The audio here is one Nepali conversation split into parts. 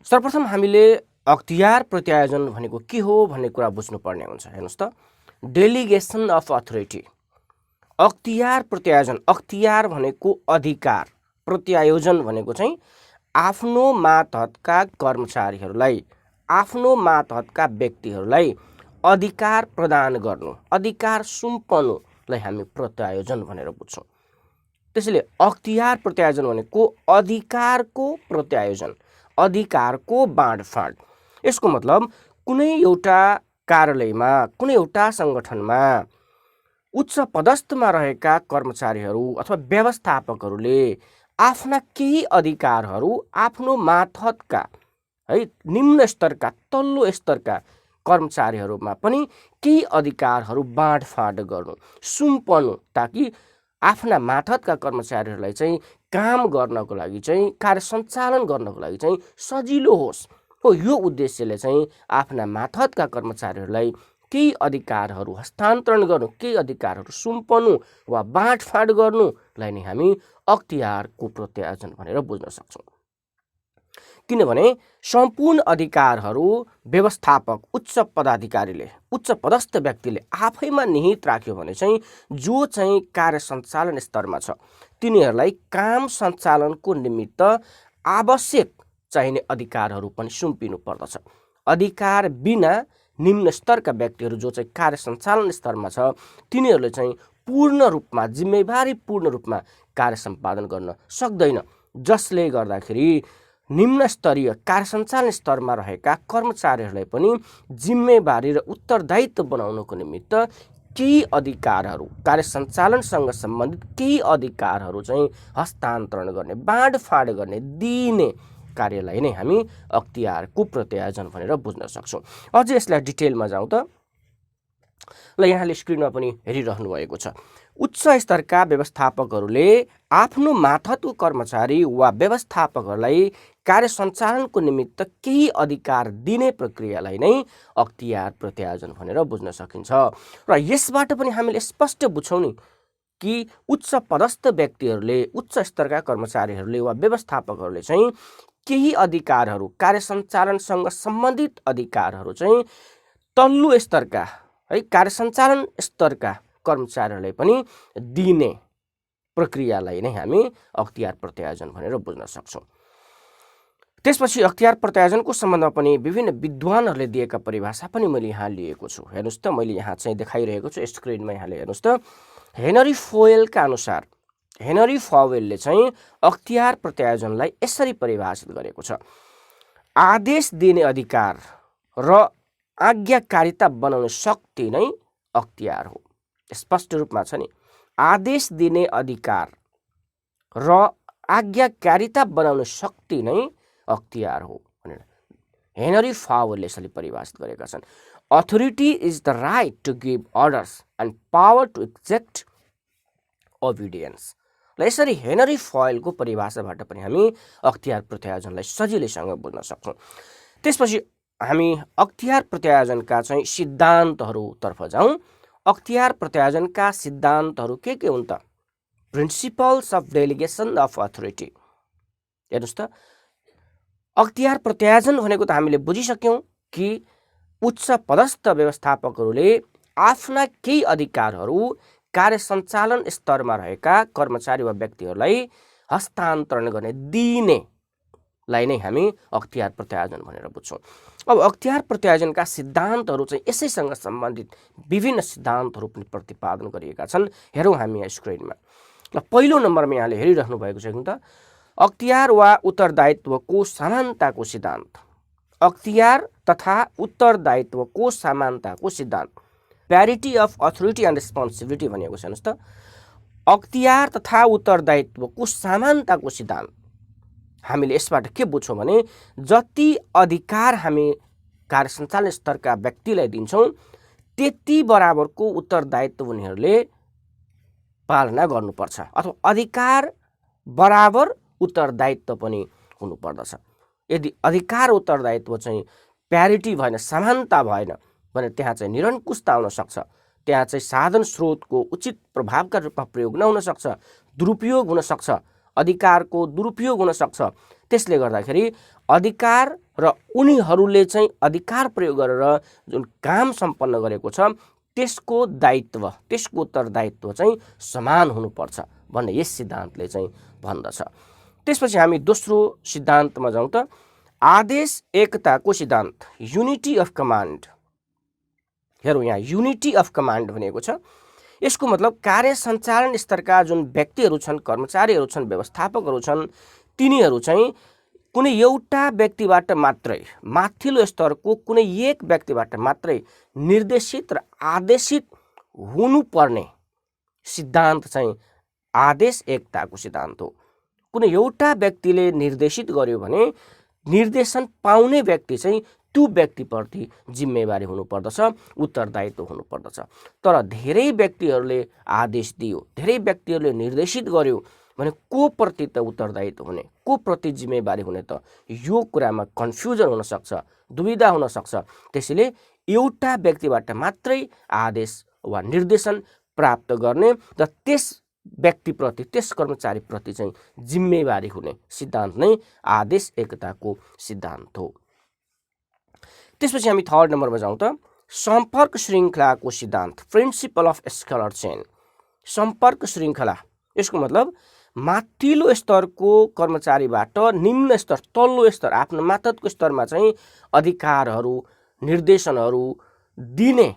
सर्वप्रथम हामीले अख्तियार प्रत्यायोजन भनेको के हो भन्ने कुरा बुझ्नुपर्ने हुन्छ। हेर्नुहोस् त, डेलिगेसन अफ अथोरिटी, अख्तियार प्रत्यायोजन। अख्तियार भनेको अधिकार, प्रत्यायोजन भनेको चाहिँ आफ्नो मातहतका कर्मचारीहरूलाई, आफ्नो मातहतका व्यक्तिहरूलाई अधिकार प्रदान गर्नु, अधिकार सुम्पनुलाई हामी प्रत्यायोजन भनेर बुझ्छौँ। त्यसैले अख्तियार प्रत्यायोजन भनेको अधिकारको प्रत्यायोजन, अधिकारको बाँडफाँड। यसको मतलब कुनै एउटा कार्यालयमा, कुनै एउटा सङ्गठनमा उच्च पदस्थमा रहेका कर्मचारीहरू अथवा व्यवस्थापकहरूले आफ्ना केही अधिकारहरू आफ्नो मातहतका है निम्न स्तरका, तल्लो स्तरका कर्मचारीहरूमा पनि केही अधिकारहरू बाँडफाँड गर्नु, सुम्पनु, ताकि आफ्ना मातहतका कर्मचारीहरूलाई चाहिँ काम गर्नको लागि चाहिँ, कार्य सञ्चालन गर्नको लागि चाहिँ सजिलो होस् हो। यो उद्देश्यले चाहिँ आफ्ना मातहतका कर्मचारीहरूलाई केही अधिकारहरू हस्तान्तरण गर्नु, केही अधिकारहरू सुम्पनु वा बाँडफाँड गर्नुलाई नै हामी अख्तियारको प्रत्यायोजन भनेर बुझ्न सक्छौँ। किनभने सम्पूर्ण अधिकारहरू व्यवस्थापक, उच्च पदाधिकारीले, उच्च पदस्थ व्यक्तिले आफैमा निहित राख्यो भने चाहिँ जो चाहिँ कार्य सञ्चालन स्तरमा छ तिनीहरूलाई काम सञ्चालनको निमित्त आवश्यक चाहिने अधिकारहरू पनि सुम्पिनु पर्दछ। अधिकार बिना निम्न स्तरका व्यक्तिहरू जो चाहिँ कार्य सञ्चालन स्तरमा छ तिनीहरूले चाहिँ पूर्ण रूपमा, जिम्मेवारी पूर्ण रूपमा कार्य सम्पादन गर्न सक्दैन, जसले गर्दाखेरि निम्न स्तरीय कार्य सञ्चालन स्तरमा रहेका कर्मचारीहरूलाई पनि जिम्मेवारी र उत्तरदायित्व बनाउनको निमित्त केही अधिकारहरू, कार्य सञ्चालनसँग सम्बन्धित केही अधिकारहरू चाहिँ हस्तान्तरण गर्ने, बाँडफाँड गर्ने, दिने कार्यलाई नै हामी अख्तियारको प्रत्यायोजन भनेर बुझ्न सक्छौँ। अझ यसलाई डिटेलमा जाउँ त, ल यहाँले स्क्रिनमा पनि हेरिरहनु भएको छ। उच्च स्तरका व्यवस्थापकहरूले आफ्नो मातहतको कर्मचारी वा व्यवस्थापकहरूलाई कार्य सञ्चालनको निमित्त केही अधिकार दिने प्रक्रियालाई नै अख्तियार प्रत्यायोजन भनेर बुझ्न सकिन्छ। र यसबाट पनि हामीले स्पष्ट बुझ्छौँ नि कि उच्च पदस्थ व्यक्तिहरूले, उच्च स्तरका कर्मचारीहरूले वा व्यवस्थापकहरूले चाहिँ केही अधिकारहरू, कार्य सञ्चालनसँग सम्बन्धित अधिकारहरू चाहिँ तल्लो स्तरका है कार्य सञ्चालन स्तरका कर्मचारीहरूलाई पनि दिने प्रक्रियालाई नै हामी अख्तियार प्रत्यायोजन भनेर बुझ्न सक्छौँ। त्यसपछि अख्तियार प्रत्यायोजनको सम्बन्धमा पनि विभिन्न विद्वानहरूले दिएका परिभाषा पनि मैले यहाँ लिएको छु। हेर्नुहोस् त, मैले यहाँ चाहिँ देखाइरहेको छु स्क्रिनमा, यहाँले हेर्नुहोस् त। हेनरी फोयलका अनुसार, हेनरी फोयलले चाहिँ अख्तियार प्रत्यायोजनलाई यसरी परिभाषित गरेको छ: आदेश दिने अधिकार र आज्ञाकारिता बनाउने शक्ति नै अख्तियार हो। स्पष्ट रूपमा छ नि, आदेश दिने अधिकार र आज्ञाकारिता बनाउने शक्ति नै अख्तियार हो भनेर हेनरी फोयलले यसरी परिभाषित गरेका छन्। Authority is the right to give orders and power to exact obedience. ल यसरी हेनरी फोयलको परिभाषाबाट पनि हामी अख्तियार प्रत्यायोजनलाई सजिलैसँग बुझ्न सक्छौँ। त्यसपछि हामी अख्तियार प्रत्यायोजनका चाहिँ सिद्धान्तहरूतर्फ जाउँ। अख्तियार प्रत्यायोजनका सिद्धान्तहरू के हुन् त? Principles of delegation of authority. हेर्नुहोस् त, अख्तियार प्रत्यायोजन भनेको त हामीले बुझिसक्यौँ कि उच्च पदस्थ व्यवस्थापकहरूले आफ्ना केही अधिकारहरू कार्य सञ्चालन स्तरमा रहेका कर्मचारी वा व्यक्तिहरूलाई हस्तान्तरण गर्ने, दिनेलाई नै हामी अख्तियार प्रत्यायोजन भनेर बुझ्छौँ। अब अख्तियार प्रत्यायोजनका सिद्धान्तहरू चाहिँ यसैसँग सम्बन्धित विभिन्न सिद्धान्तहरू पनि प्रतिपादन गरिएका छन्। हेरौँ हामी यहाँ स्क्रिनमा। ल पहिलो नम्बरमा यहाँले हेरिराख्नु भएको छ त, अख्तियार वा उत्तरदायित्वको समानताको सिद्धान्त। अख्तियार तथा उत्तरदायित्वको समानताको सिद्धान्त, parity of authority and responsibility भनेको छ। हेर्नुहोस् त, अख्तियार तथा उत्तरदायित्वको समानताको सिद्धान्त हामीले यसबाट के बुझ्छौँ भने जति अधिकार हामी कार्य सञ्चालन स्तरका व्यक्तिलाई दिन्छौँ त्यति बराबरको उत्तरदायित्व उनीहरूले पालना गर्नुपर्छ, अथवा अधिकार बराबर उत्तरदायित्व पनि हुनुपर्दछ। यदि अधिकार उत्तरदायित्व चाहिँ प्यारिटी भएन, समानता भएन भने त्यहाँ चाहिँ निरङ्कुशता आउन सक्छ, त्यहाँ चाहिँ साधन स्रोतको उचित प्रभावका रूपमा प्रयोग नहुन सक्छ, दुरुपयोग हुन सक्छ, अधिकारको दुरुपयोग हुन सक्छ। त्यसले गर्दाखेरि अधिकार र उनीहरूले चाहिँ अधिकार प्रयोग गरेर जुन काम सम्पन्न गरेको छ त्यसको दायित्व, त्यसको उत्तरदायित्व चाहिँ समान हुनुपर्छ भन्ने यस सिद्धान्तले चाहिँ भन्दछ। त्यसपछि हामी दोस्रो सिद्धान्तमा जाउँ त, आदेश एकताको सिद्धान्त, युनिटी अफ कमान्ड। हेरौँ, यहाँ युनिटी अफ कमान्ड भनेको छ। यसको मतलब कार्य सञ्चालन स्तरका जुन व्यक्तिहरू छन्, कर्मचारीहरू छन्, व्यवस्थापकहरू छन्, तिनीहरू चाहिँ कुनै एउटा व्यक्तिबाट मात्रै, माथिल्लो स्तरको कुनै एक व्यक्तिबाट मात्रै निर्देशित र आदेशित हुनुपर्ने सिद्धान्त चाहिँ आदेश एकताको सिद्धान्त हो। कुनै एउटा व्यक्तिले निर्देशित गर्यो भने निर्देशन पाउने व्यक्ति चाहिँ त्यो व्यक्तिप्रति जिम्मेवारी हुनुपर्दछ, उत्तरदायित्व हुनुपर्दछ। तर धेरै व्यक्तिहरूले आदेश दियो, धेरै व्यक्तिहरूले निर्देशित गर्यो भने को प्रति त उत्तरदायित्व हुने, को प्रति जिम्मेवारी हुने त? यो कुरामा कन्फ्युजन हुन सक्छ, दुविधा हुन सक्छ। त्यसैले एउटा व्यक्तिबाट मात्रै आदेश वा निर्देशन प्राप्त गर्ने र त्यस व्यक्तिप्रति, त्यस कर्मचारीप्रति चाहिँ जिम्मेवारी हुने सिद्धान्त नै आदेश एकताको सिद्धान्त हो। त्यसपछि हामी थर्ड नम्बरमा जाउँ त, सम्पर्क श्रृङ्खलाको सिद्धान्त, प्रिन्सिपल अफ स्केलर चेन। सम्पर्क श्रृङ्खला, यसको मतलब माथिल्लो स्तरको कर्मचारीबाट निम्न स्तर, तल्लो स्तर, आफ्नो मातहतको स्तरमा चाहिँ अधिकारहरू, निर्देशनहरू दिने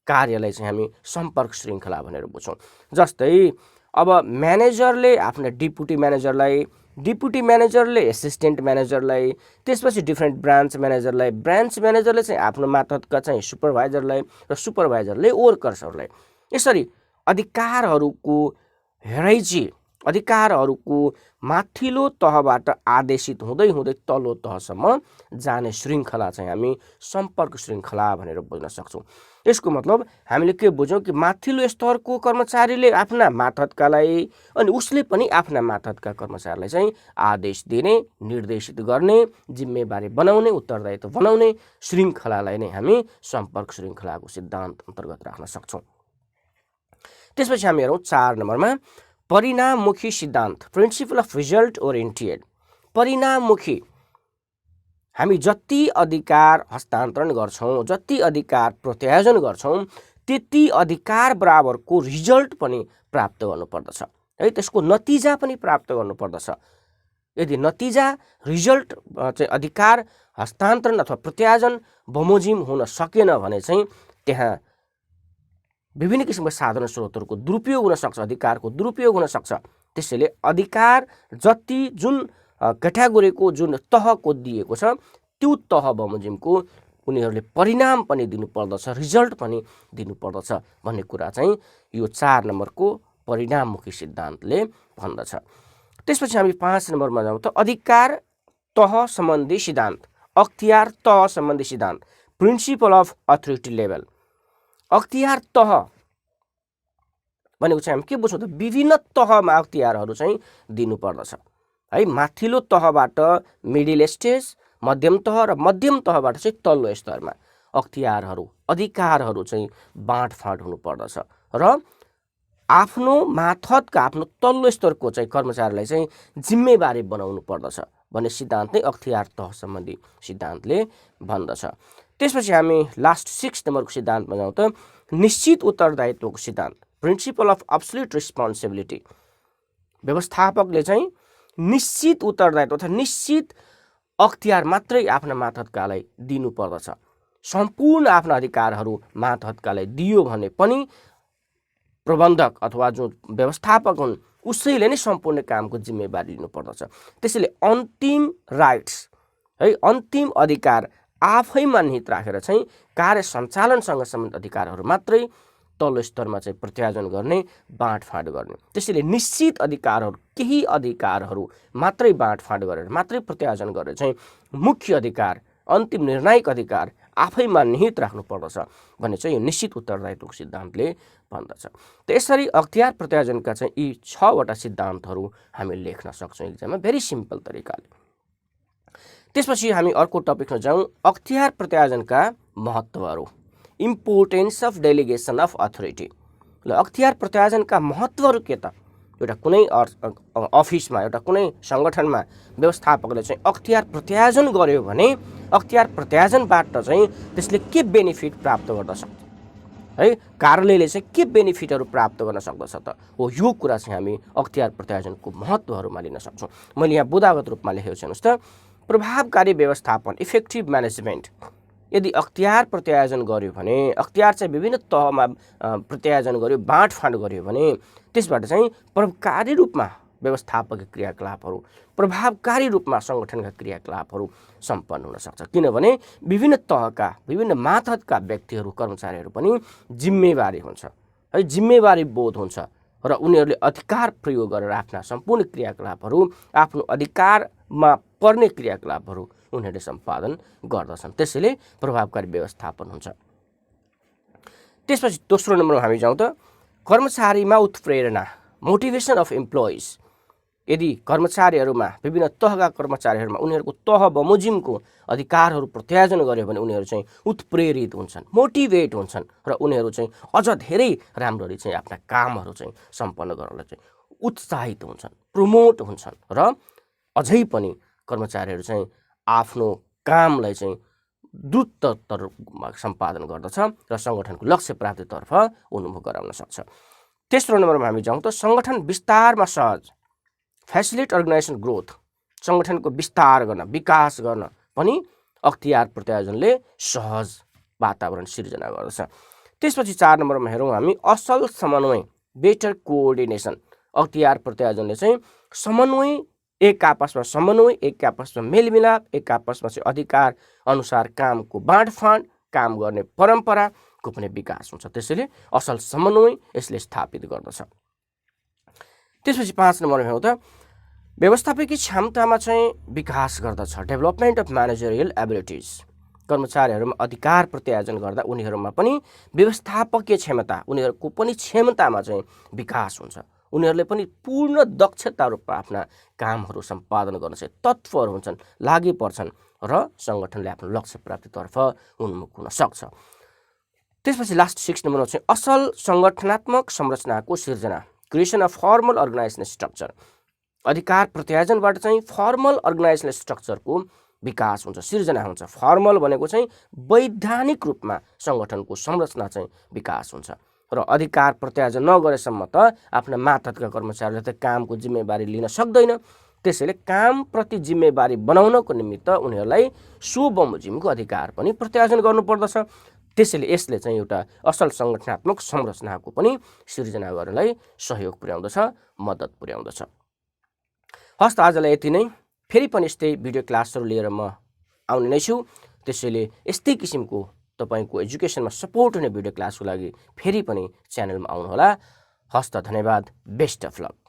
कार्यलाई चाहिँ हामी सम्पर्क श्रृङ्खला भनेर बुझ्छौँ। जस्तै अब म्यानेजरले आफ्नो डिप्युटी म्यानेजरलाई, डिप्युटी म्यानेजरले एसिस्टेन्ट म्यानेजरलाई, त्यसपछि डिफ्रेन्ट ब्रान्च म्यानेजरलाई, ब्रान्च म्यानेजरले चाहिँ आफ्नो मातहतका चाहिँ सुपरभाइजरलाई र सुपरभाइजरले वर्कर्सहरूलाई, यसरी अधिकारहरूको हेराइची, अधिकारहरूको माथिल्लो तहबाट आदेशित हुँदै हुँदै तल्लो तहसम्म जाने श्रृङ्खला चाहिँ हामी सम्पर्क श्रृङ्खला भनेर बुझ्न सक्छौँ। यसको मतलब हामीले के बुझ्यौँ कि माथिल्लो स्तरको कर्मचारीले आफ्ना मातहतकालाई अनि उसले पनि आफ्ना मातहतका कर्मचारीलाई चाहिँ आदेश दिने, निर्देशित गर्ने, जिम्मेवारी बनाउने, उत्तरदायित्व बनाउने श्रृङ्खलालाई नै हामी सम्पर्क श्रृङ्खलाको सिद्धान्त अन्तर्गत राख्न सक्छौँ। त्यसपछि हामी हेरौँ 4 नम्बरमा, परिणाममुखी सिद्धान्त, प्रिन्सिपल अफ रिजल्ट ओरिएन्टेड। परिणाममुखी, हामी जति अधिकार हस्तान्तरण गर्छौँ, जति अधिकार प्रत्यायोजन गर्छौँ, त्यति अधिकार बराबरको रिजल्ट पनि प्राप्त गर्नुपर्दछ है, त्यसको नतिजा पनि प्राप्त गर्नुपर्दछ। यदि नतिजा, रिजल्ट चाहिँ अधिकार हस्तान्तरण अथवा प्रत्यायोजन बमोजिम हुन सकेन भने चाहिँ त्यहाँ विभिन्न किसिमका साधन स्रोतहरूको दुरुपयोग हुन सक्छ, अधिकारको दुरुपयोग हुन सक्छ। त्यसैले अधिकार जति जुन क्याटेगोरीको जुन तहको दिएको छ त्यो तह बमोजिमको उनीहरूले परिणाम पनि दिनुपर्दछ, रिजल्ट पनि दिनुपर्दछ भन्ने कुरा चाहिँ यो 4 नम्बरको परिणाममुखी सिद्धान्तले भन्दछ। त्यसपछि हामी 5 नम्बरमा जाउँ त, अधिकार तह सम्बन्धी सिद्धान्त, अख्तियार तह सम्बन्धी सिद्धान्त, प्रिन्सिपल अफ अथोरिटी लेभल। अख्तियार तह भनेको चाहिँ हामी के बुझ्छौँ त, विभिन्न तहमा अख्तियारहरू चाहिँ दिनुपर्दछ है। माथिल्लो तहबाट मिडिल स्टेज, मध्यम तह र मध्यम तहबाट चाहिँ तल्लो स्तरमा अख्तियारहरू, अधिकारहरू चाहिँ बाँडफाँड हुनुपर्दछ र आफ्नो मातहतका, आफ्नो तल्लो स्तरको चाहिँ कर्मचारीलाई चाहिँ जिम्मेवारी बनाउनु पर्दछ भन्ने सिद्धान्त नै अख्तियार तह सम्बन्धी सिद्धान्तले भन्दछ। त्यसपछि हामी लास्ट 6 नम्बरको सिद्धान्तमा जाउँ त, निश्चित उत्तरदायित्वको सिद्धान्त, प्रिन्सिपल अफ एब्सोल्युट रेस्पोन्सिबिलिटी। व्यवस्थापकले चाहिँ निश्चित उत्तरदायित्व अथवा निश्चित अख्तियार मात्रै आफ्ना मातहतकालाई दिनुपर्दछ। सम्पूर्ण आफ्ना अधिकारहरू मातहतकालाई दियो भने पनि प्रबन्धक अथवा जो व्यवस्थापक हुन् उसैले नै सम्पूर्ण कामको जिम्मेवारी लिनुपर्दछ। त्यसैले अन्तिम राइट्स है, अन्तिम अधिकार आफैमा निहित राखेर चाहिँ कार्य सञ्चालनसँग सम्बन्धित अधिकारहरू मात्रै तल्लो स्तरमा चाहिँ प्रत्यायोजन गर्ने, बाँडफाँड गर्ने। त्यसैले निश्चित अधिकारहरू, केही अधिकारहरू मात्रै बाँडफाँड गरेर, मात्रै प्रत्यायोजन गरेर चाहिँ मुख्य अधिकार, अन्तिम निर्णायक अधिकार आफैमा निहित राख्नुपर्दछ भन्ने चाहिँ यो निश्चित उत्तरदायित्वको सिद्धान्तले भन्दछ। त यसरी अख्तियार प्रत्यायोजनका चाहिँ यी 6 वटा सिद्धान्तहरू हामी लेख्न सक्छौँ एक्जाममा भेरी सिम्पल तरिकाले। त्यसपछि हामी अर्को टपिकमा जाउँ, अख्तियार प्रत्यायोजनका महत्त्वहरू, importance of delegation of authority. ल, अख्तियार प्रत्यायोजनका महत्त्वहरू के त एउटा कुनै अफिसमा एउटा कुनै सङ्गठनमा व्यवस्थापकले चाहिँ अख्तियार प्रत्यायोजन गर्यो भने अख्तियार प्रत्यायोजनबाट चाहिँ त्यसले के बेनिफिट प्राप्त गर्न सक्छ है, कार्यालयले चाहिँ के बेनिफिटहरू प्राप्त गर्न सक्दछ त हो, यो कुरा चाहिँ हामी अख्तियार प्रत्यायोजनको महत्त्वहरूमा लिन सक्छौँ। मैले यहाँ बुदागत रूपमा लेखेको छु। हेर्नुहोस् त, प्रभावकारी व्यवस्थापन इफेक्टिभ म्यानेजमेन्ट यदि अख्तियार प्रत्यायोजन गर्यो भने, अख्तियार चाहिँ विभिन्न तहमा प्रत्यायोजन गर्यो, बाँडफाँड गर्यो भने त्यसबाट चाहिँ प्रभावकारी रूपमा व्यवस्थापकीय क्रियाकलापहरू, प्रभावकारी रूपमा सङ्गठनका क्रियाकलापहरू सम्पन्न हुन सक्छ। किनभने विभिन्न तहका विभिन्न मातहतका व्यक्तिहरू कर्मचारीहरू पनि जिम्मेवारी हुन्छ है, जिम्मेवारी बोध हुन्छ र उनीहरूले अधिकार प्रयोग गरेर आफ्ना सम्पूर्ण क्रियाकलापहरू, आफ्नो अधिकारमा पर्ने क्रियाकलापहरू उनीहरूले सम्पादन गर्दछन्। त्यसैले प्रभावकारी व्यवस्थापन हुन्छ। त्यसपछि दोस्रो नम्बरमा हामी जाउँ त, कर्मचारीमा उत्प्रेरणा मोटिभेसन अफ इम्प्लोइज। यदि कर्मचारीहरूमा विभिन्न तहका कर्मचारीहरूमा उनीहरूको तह बमोजिमको अधिकारहरू प्रत्यायोजन गर्यो भने उनीहरू चाहिँ उत्प्रेरित हुन्छन्, मोटिभेट हुन्छन् र उनीहरू चाहिँ अझ धेरै राम्ररी चाहिँ आफ्ना कामहरू चाहिँ सम्पन्न गर्नलाई चाहिँ उत्साहित हुन्छन्, प्रमोट हुन्छन् र अझै पनि कर्मचारीहरू चाहिँ आफ्नो कामलाई चाहिँ द्रुततर सम्पादन गर्दछ र सङ्गठनको लक्ष्य प्राप्तितर्फ उन्मुख गराउन सक्छ। तेस्रो नम्बरमा हामी जाउँ त, सङ्गठन विस्तारमा सहज फेसिलिट अर्गनाइजेसन ग्रोथ। सङ्गठनको विस्तार गर्न, विकास गर्न पनि अख्तियार प्रत्यायोजनले सहज वातावरण सिर्जना गर्दछ। त्यसपछि 4 नम्बरमा हेरौँ हामी, असल समन्वय बेटर कोअर्डिनेसन। अख्तियार प्रत्यायोजनले चाहिँ समन्वय, एक आपसमा समन्वय, एक आपसमा मेलमिलाप, एक आपसमा चाहिँ अधिकार अनुसार कामको बाँडफाँड, काम गर्ने परम्पराको पनि विकास हुन्छ। त्यसैले असल समन्वय यसले स्थापित गर्दछ। त्यसपछि 5 नम्बरमा हेरौँ त, व्यवस्थापकीय क्षमतामा चाहिँ विकास गर्दछ डेभलपमेन्ट अफ म्यानेजरियल एबिलिटिज। कर्मचारीहरूमा अधिकार प्रत्यायोजन गर्दा उनीहरूमा पनि व्यवस्थापकीय क्षमता, उनीहरूको पनि क्षमतामा चाहिँ विकास हुन्छ। उनीहरूले पनि पूर्ण दक्षता रूपमा आफ्ना कामहरू सम्पादन गर्न चाहिँ तत्पर हुन्छन्, लागि पर्छन् र सङ्गठनले आफ्नो लक्ष्य प्राप्तितर्फ उन्मुख हुन सक्छ। त्यसपछि लास्ट 6 नम्बरमा चाहिँ असल सङ्गठनात्मक संरचनाको सिर्जना creation of formal organisation structure. अधिकार प्रत्यायोजनबाट चाहिँ फर्मल अर्गनाइजेसन स्ट्रक्चरको विकास हुन्छ, सिर्जना हुन्छ। फर्मल भनेको चाहिँ वैधानिक रूपमा सङ्गठनको संरचना चाहिँ विकास हुन्छ र अधिकार प्रत्यायोजन नगरेसम्म त आफ्ना मातहतका कर्मचारीले त कामको जिम्मेवारी लिन सक्दैन। त्यसैले कामप्रति जिम्मेवारी बनाउनको निमित्त उनीहरूलाई सो बमोजिमको अधिकार पनि प्रत्यायोजन गर्नुपर्दछ। त्यसैले यसले चाहिँ एउटा असल सङ्गठनात्मक संरचनाको पनि सिर्जना गर्नलाई सहयोग पुर्याउँदछ, मद्दत पुर्याउँदछ। हस् त, आजलाई यति नै। फेरि पनि यस्तै भिडियो क्लासहरू लिएर म आउने नै छु। त्यसैले यस्तै किसिमको तपाईँको एजुकेसनमा सपोर्ट हुने भिडियो क्लासको लागि फेरि पनि च्यानलमा आउनुहोला। हस् त, धन्यवाद। Best of lock.